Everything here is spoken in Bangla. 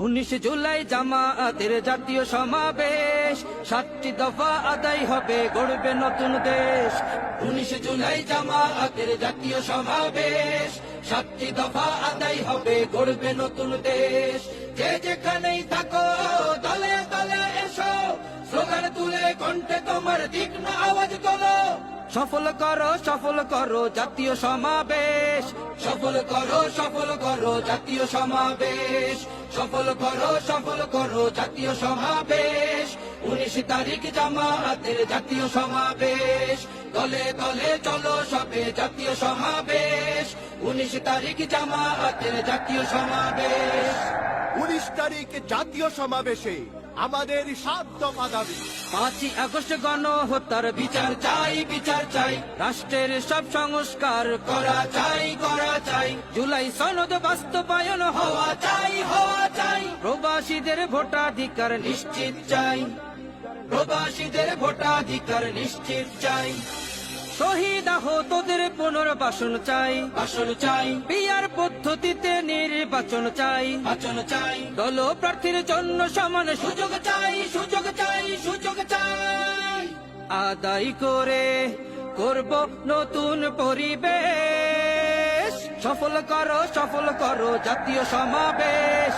19 জুলাই জামায়াতের জাতীয় সমাবেশ, 7টি দফা আদায় হবে, গড়বে নতুন দেশ। 19 জুলাই জামায়াতের জাতীয় সমাবেশ, 7টি দফা আদায় হবে, গড়বে নতুন দেশ। যে যেখানেই থাকো দলে দলে এসো, স্লোগান তুলে কণ্ঠে তোমার তীক্ষ্ণ আওয়াজ তোলো। সফল করো জাতীয় সমাবেশ, সফল করো জাতীয় সমাবেশ, সফল করো জাতীয় সমাবেশ। 19 তারিখ জামায়াতের জাতীয় সমাবেশ, দলে দলে চলো সবে জাতীয় সমাবেশ। 19 তারিখ জামায়াতের জাতীয় সমাবেশ। 19 তারিখ জাতীয় সমাবেশে আমাদের 7 দফা দাবি। 5ই আগস্ট গণহত্যার বিচার চাই, বিচার চাই। রাষ্ট্রের সব সংস্কার করা চাই। জুলাই সনদ বাস্তবায়ন হওয়া চাই। প্রবাসীদের ভোটাধিকার নিশ্চিত চাই, প্রবাসীদের ভোটাধিকার নিশ্চিত চাই। শহীদ আহতদের পুনর্বাসন চাই। বিয়ার পদ্ধতিতে নির্বাচন চাই। দল প্রার্থীর জন্য সমান সুযোগ চাই। আদায় করব নতুন পরিবেশ। সফল করো জাতীয় সমাবেশ।